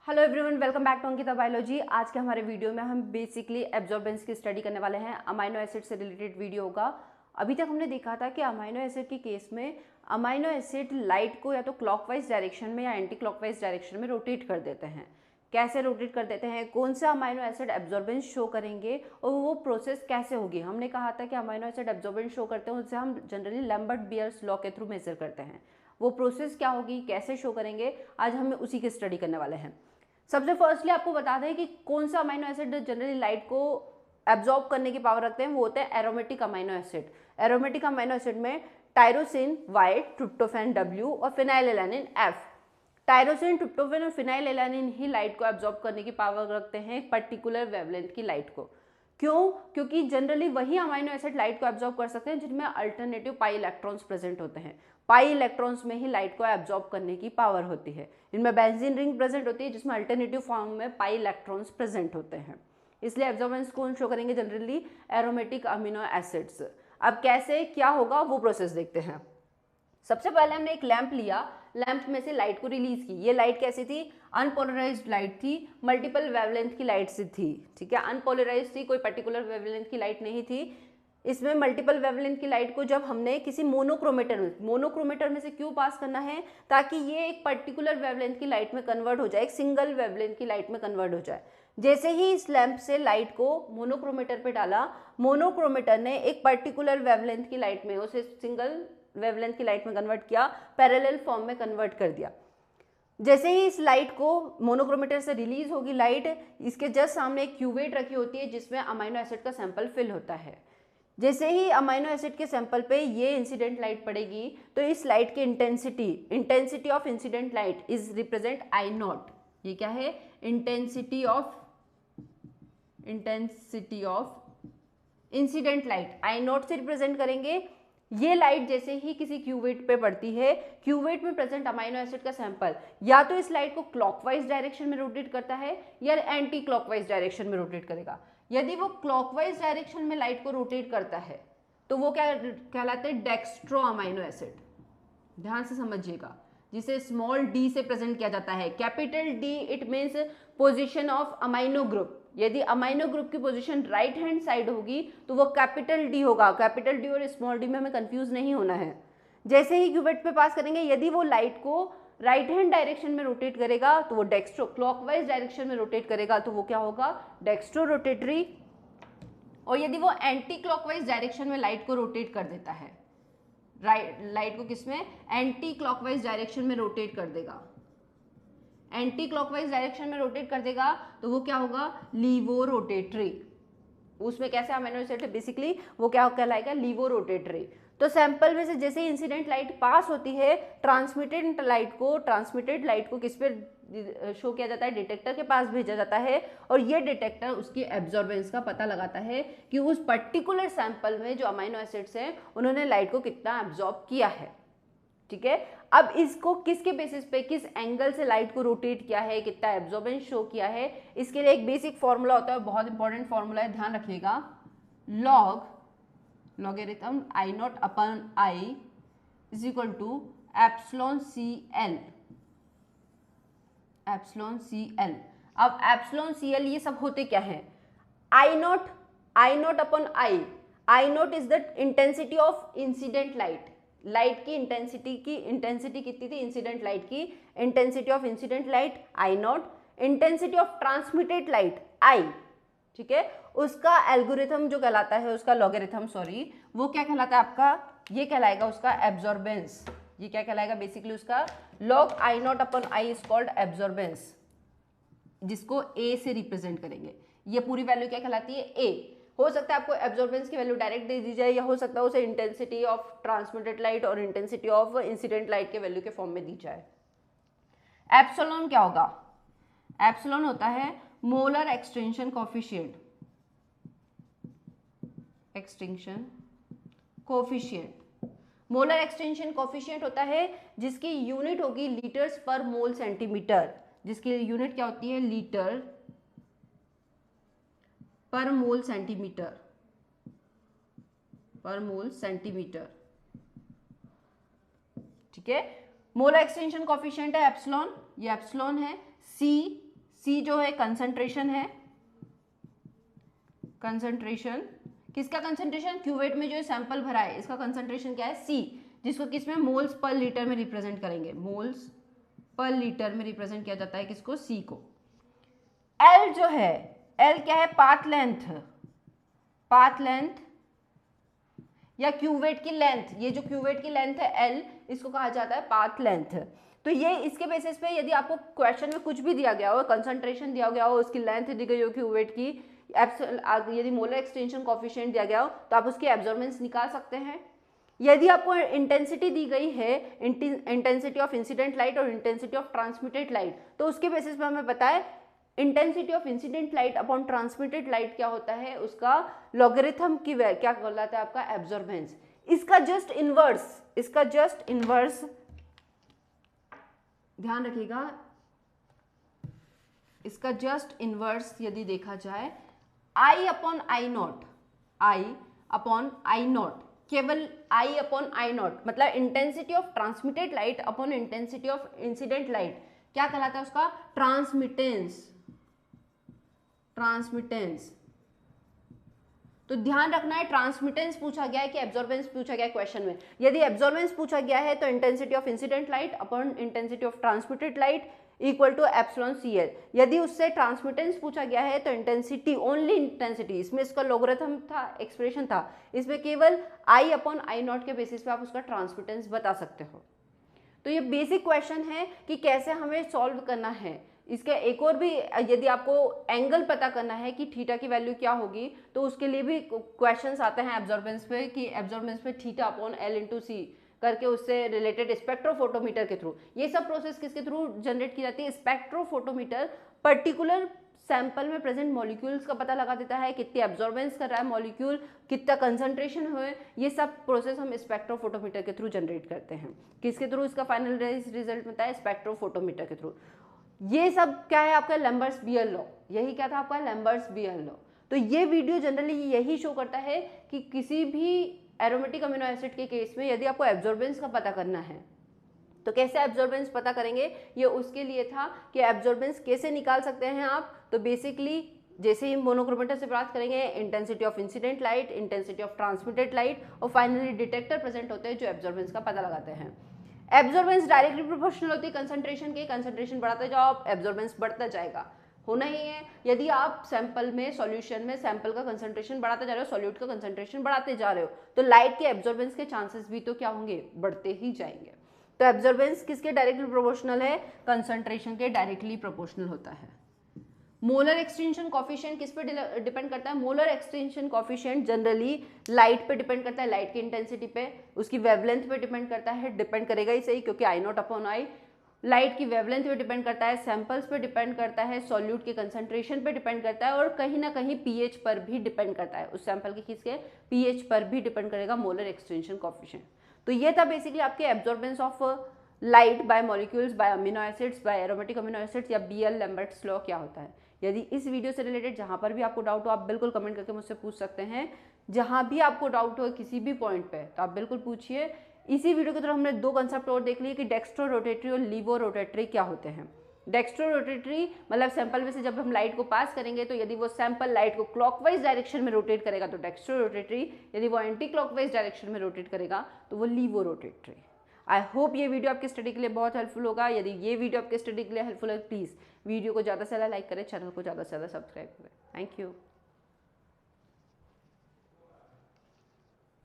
Hello everyone, welcome back to Ankita biology. आज के हमारे वीडियो में हम बेसिकली एब्जॉर्बेंस की स्टडी करने वाले हैं। अमाइनो एसिड से रिलेटेड वीडियो होगा। अभी तक हमने देखा था कि अमाइनो एसिड के केस में अमाइनो एसिड लाइट को या तो क्लॉकवाइज डायरेक्शन में या एंटी क्लॉकवाइज डायरेक्शन में रोटेट कर देते हैं। कैसे रोटेट कर देते हैं, कौन सा अमाइनो एसिड एब्जॉर्बेंस शो करेंगे और वो प्रोसेस कैसे होगी। हमने कहा था कि अमाइनो एसिड एब्जॉर्बेंस शो करते हैं, उससे हम जनरली लैम्बर्ट बियर्स लॉ के थ्रू मेजर करते हैं। वो प्रोसेस क्या होगी, कैसे शो करेंगे, आज हम उसी की स्टडी करने वाले हैं। सबसे फर्स्टली आपको बता दें कि कौन सा अमाइनो एसिड जनरली लाइट को एब्जॉर्ब करने की पावर रखते हैं। वो होते हैं aromatic amino acid. Aromatic amino acid में टायरोसिन वाई, ट्रिप्टोफैन डब्ल्यू और फिनाइलएलानिन एफ। टायरोसिन, ट्रिप्टोफैन और फिनाइलएलानिन ही लाइट को एब्जॉर्ब करने की पावर रखते हैं एक पर्टिकुलर वेवलेंथ की लाइट को। क्यों? क्योंकि जनरली वही अमाइनो एसिड लाइट को एब्जॉर्ब कर सकते हैं जिनमें अल्टरनेटिव पाई इलेक्ट्रॉन्स प्रेजेंट होते हैं। पाई इलेक्ट्रॉन्स में ही लाइट को एब्जॉर्ब करने की पावर होती है। इनमें बेंजीन रिंग प्रेजेंट होती है जिसमें अल्टरनेटिव फॉर्म में पाई इलेक्ट्रॉन्स प्रेजेंट होते हैं। इसलिए एब्जॉर्बेंस कौन शो करेंगे? Generally aromatic amino acids. अब कैसे क्या होगा वो प्रोसेस देखते हैं। सबसे पहले हमने एक लैंप लिया, लैंप में से लाइट को रिलीज की। ये लाइट कैसी थी? अनपोलराइज्ड लाइट थी, मल्टीपल वेवलेंथ की लाइट से थी। ठीक है, अनपोलराइज्ड थी, कोई पर्टिकुलर वेवलेंथ की लाइट नहीं थी। इसमें मल्टीपल वेवलेंथ की लाइट को जब हमने किसी मोनोक्रोमेटर में से क्यों पास करना है? ताकि ये एक पर्टिकुलर वेवलेंथ की लाइट में कन्वर्ट हो जाए, एक सिंगल वेवलेंथ की लाइट में कन्वर्ट हो जाए। जैसे ही इस लैंप से लाइट को मोनोक्रोमेटर पे डाला, मोनोक्रोमेटर ने एक पर्टिकुलर वेवलेंथ की लाइट में उसे सिंगल वेवलेंथ की लाइट में कन्वर्ट किया, पैरेलल फॉर्म में कन्वर्ट कर दिया। जैसे ही इस लाइट को मोनोक्रोमेटर से रिलीज होगी लाइट, इसके जस्ट सामने एक क्यूवेट रखी होती है जिसमें अमाइनो एसिड का सैंपल फिल होता है। जैसे ही अमाइनो एसिड के सैंपल पे ये इंसिडेंट लाइट पड़ेगी तो इस लाइट की intensity of incident light is represent I not. ये क्या है? Intensity of incident light I not से रिप्रेजेंट करेंगे। ये लाइट जैसे ही किसी क्यूवेट पे पड़ती है, क्यूवेट में प्रेजेंट अमाइनो एसिड का सैंपल या तो इस लाइट को क्लॉकवाइज डायरेक्शन में रोटेट करता है या एंटी क्लॉकवाइज डायरेक्शन में रोटेट करेगा। यदि वो क्लॉकवाइज डायरेक्शन में लाइट को रोटेट करता है तो वो क्या कहलाते हैं? Dextro amino acid. ध्यान से समझिएगा, जिसे स्मॉल डी से प्रेजेंट किया जाता है। Capital D it means position of amino group. यदि अमाइनो ग्रुप की पोजीशन राइट हैंड साइड होगी तो वो कैपिटल डी होगा। कैपिटल डी और स्मॉल डी में हमें कंफ्यूज नहीं होना है। जैसे ही क्यूवेट पे पास करेंगे, यदि वो लाइट को राइट हैंड डायरेक्शन में रोटेट करेगा तो वो डेक्स्ट्रो, क्लॉकवाइज डायरेक्शन में रोटेट करेगा तो वो क्या होगा? Dextro rotatory. और यदि वो एंटी क्लॉकवाइज डायरेक्शन में लाइट को रोटेट कर देता है, लाइट को किसमें? एंटी क्लॉकवाइज डायरेक्शन में रोटेट कर देगा, एंटी क्लॉकवाइज डायरेक्शन में रोटेट कर देगा तो वो क्या होगा? Levo rotatory. उसमें कैसे अमाइनो एसिड बेसिकली वो क्या कहलाएगा? लीवो रोटेटरी। तो सैंपल में से जैसे ही इंसिडेंट लाइट पास होती है, ट्रांसमिटेड लाइट को किस पे शो किया जाता है? डिटेक्टर के पास भेजा जाता है और ये डिटेक्टर उसकी एब्जॉर्बेंस का पता लगाता है कि उस पर्टिकुलर सैंपल में जो अमाइनो एसिड्स हैं उन्होंने लाइट को कितना एब्जॉर्ब किया है। ठीक है, अब इसको किसके बेसिस पे, किस एंगल से लाइट को रोटेट किया है, कितना एब्जॉर्बेंस शो किया है, इसके लिए एक बेसिक फॉर्मूला होता है, बहुत इंपॉर्टेंट फॉर्मूला है, ध्यान रखिएगा। Logarithm I naught upon I is equal to epsilon C L. अब एप्सिलॉन सी एल ये सब होते क्या है? I naught upon I naught is the intensity of incident light की इंटेंसिटी कितनी थी? इंसिडेंट लाइट की intensity of incident light I naught, intensity of transmitted light I. ठीक है, उसका एल्गोरिथम जो कहलाता है, उसका लॉगरिथम वो क्या कहलाता है आपका? ये कहलाएगा उसका एब्जॉर्बेंस। ये क्या कहलाएगा? बेसिकली उसका log I naught upon I is called absorbance, जिसको ए से रिप्रेजेंट करेंगे। ये पूरी वैल्यू क्या कहलाती है? ए। हो सकता है आपको एब्जॉर्बेंस की वैल्यू डायरेक्ट दे दी जाए या हो सकता है उसे इंटेंसिटी ऑफ ट्रांसमिटेड लाइट और इंटेंसिटी ऑफ इंसिडेंट लाइट के वैल्यू के फॉर्म में दी जाए। एप्सिलॉन क्या होगा? एप्सिलॉन होता है molar extension coefficient. Molar extension coefficient होता है जिसकी यूनिट होगी लीटर्स पर मोल सेंटीमीटर। जिसकी यूनिट क्या होती है? लीटर पर मोल सेंटीमीटर। ठीक है, मोलर एक्सटेंशन कोफिशिएंट है एप्सिलॉन, ये एप्सिलॉन है। सी C जो है कंसंट्रेशन है, कंसंट्रेशन किसका कंसंट्रेशन, क्यूवेट में जो सैंपल भरा है इसका कंसंट्रेशन क्या है C, जिसको किसमें मोल्स पर लीटर में रिप्रेजेंट करेंगे, मोल्स पर लीटर में रिप्रेजेंट किया जाता है किसको, C को। L जो है, L क्या है, पाथ लेंथ, पाथ लेंथ या क्यूवेट की लेंथ, ये जो क्यूवेट की लेंथ है L, इसको कहा जाता है पाथ लेंथ। तो ये इसके बेसिस पे यदि आपको क्वेश्चन में कुछ भी दिया गया हो, कंसंट्रेशन दिया गया हो, उसकी लेंथ दी गई हो क्यूवेट की, यदि मोलर एक्सटेंशन कोफिशिएंट दिया गया हो तो आप उसकी एब्जॉर्बेंस निकाल सकते हैं। यदि आपको इंटेंसिटी दी गई है, इंटेंसिटी ऑफ इंसिडेंट लाइट और इंटेंसिटी ऑफ ट्रांसमिटेड लाइट, तो उसके बेसिस पे हमें पता है intensity of incident light upon transmitted light क्या होता है, उसका लॉगरिथम की क्या कहलाता है आपका, एब्जॉर्बेंस। इसका जस्ट इनवर्स, इसका जस्ट इनवर्स ध्यान रखिएगा, इसका जस्ट इनवर्स यदि देखा जाए I upon I not, I upon I not, केवल I अपॉन आई नॉट, मतलब intensity of transmitted light upon intensity of incident light क्या कहलाता है उसका, ट्रांसमिटेंस, ट्रांसमिटेंस। तो ध्यान रखना है ट्रांसमिटेंस पूछा गया है कि एब्जॉर्बेंस पूछा गया है क्वेश्चन में। यदि एब्जॉर्बेंस पूछा गया है तो intensity of incident light upon intensity of transmitted light equal to epsilon CL। यदि उससे ट्रांसमिटेंस पूछा गया है तो इंटेंसिटी, ओनली इंटेंसिटी, इसमें इसका लॉगरिथम था, एक्सप्रेशन था, इसमें केवल I अपॉन आई नॉट के बेसिस पे आप उसका ट्रांसमिटेंस बता सकते हो। तो ये बेसिक क्वेश्चन है कि कैसे हमें सॉल्व करना है। इसके एक और भी, यदि आपको एंगल पता करना है कि थीटा की वैल्यू क्या होगी, तो उसके लिए भी क्वेश्चंस आते हैं एब्जॉर्बेंस पे कि एब्जॉर्बेंस पे theta upon L into C करके उससे रिलेटेड स्पेक्ट्रोफोटोमीटर के थ्रू, ये सब प्रोसेस किसके थ्रू जनरेट की जाती है, स्पेक्ट्रोफोटोमीटर पर्टिकुलर सैंपल में प्रेजेंट मॉलिक्यूल्स का पता लगा देता है, कितनी एब्जॉर्बेंस कर रहा है मॉलिक्यूल, कितना कंसंट्रेशन हुए, ये सब प्रोसेस हम स्पेक्ट्रोफोटोमीटर के थ्रू जनरेट करते हैं। किसके थ्रू इसका फाइनल रिजल्ट मिलता है, स्पेक्ट्रोफोटोमीटर के थ्रू। ये सब क्या है आपका, लैम्बर्ट्स बीयर लॉ, यही क्या था आपका, लैम्बर्ट्स बीयर लॉ। तो ये वीडियो जनरली यही शो करता है कि किसी भी एरोमेटिक अमीनो एसिड के केस में यदि आपको एब्जॉर्बेंस का पता करना है तो कैसे एब्जॉर्बेंस पता करेंगे, ये उसके लिए था कि एब्जॉर्बेंस कैसे निकाल सकते हैं आप। तो बेसिकली जैसे ही मोनोक्रोमेटर से प्राप्त करेंगे intensity of incident light, intensity of transmitted light और फाइनली डिटेक्टर प्रेजेंट होते हैं जो एब्जॉर्बेंस का पता लगाते हैं। एब्जॉर्बेंस डायरेक्टली प्रोपोर्शनल होती है कंसंट्रेशन के, कंसंट्रेशन बढ़ाते जाओ एब्जॉर्बेंस बढ़ता जाएगा, होना ही है। यदि आप सैंपल में, सॉल्यूशन में सैंपल का कंसंट्रेशन बढ़ाते जा रहे हो, सॉल्यूट का कंसंट्रेशन बढ़ाते जा रहे हो, तो लाइट के एब्जॉर्बेंस के चांसेस भी तो क्या होंगे, बढ़ते ही जाएंगे। तो एब्जॉर्बेंस किसके डायरेक्टली प्रोपोर्शनल है, कंसंट्रेशन के डायरेक्टली प्रोपोर्शनल होता है। मोलर एक्सटेंशन कॉफिशिएंट किस पे डिपेंड करता है, molar extension coefficient generally light पे डिपेंड करता है, लाइट की इंटेंसिटी पे, उसकी वेवलेंथ पे डिपेंड करता है, डिपेंड करेगा ही सही क्योंकि I not upon I, light की वेवलेंथ पे डिपेंड करता है, सैंपल्स पे डिपेंड करता है, सॉल्यूट के कंसंट्रेशन पे डिपेंड करता है और कहीं ना कहीं pH पर भी डिपेंड करता है, उस सैंपल के किसके pH पर भी डिपेंड करेगा मोलर एक्सटेंशन कॉफिशिएंट। तो ये था बेसिकली आपके absorbance of light by molecules, by amino acids, by aromatic amino acids या BL लैम्बर्ट्स लॉ क्या होता है। यदि इस वीडियो से रिलेटेड जहाँ पर भी आपको डाउट हो आप बिल्कुल कमेंट करके मुझसे पूछ सकते हैं, जहाँ भी आपको डाउट हो किसी भी पॉइंट पे तो आप बिल्कुल पूछिए। इसी वीडियो की तरह हमने दो कंसेप्ट और देख लिए कि डेक्स्ट्रो रोटेटरी और लीवो रोटेटरी क्या होते हैं। डेक्स्ट्रो रोटेटरी मतलब सैंपल में से जब हम लाइट को पास करेंगे तो यदि वो सैंपल लाइट को क्लॉकवाइज डायरेक्शन में रोटेट करेगा तो डेक्स्ट्रो रोटेटरी, यदि वो एंटी क्लॉकवाइज डायरेक्शन में रोटेट करेगा तो वो लीवो रोटेटरी। आई होप ये वीडियो आपकी स्टडी के लिए बहुत हेल्पफुल होगा। यदि ये वीडियो आपके स्टडी के लिए हेल्पफुल है प्लीज़ वीडियो को ज़्यादा से ज़्यादा लाइक करें, चैनल को ज़्यादा से ज़्यादा सब्सक्राइब करें। Thank you.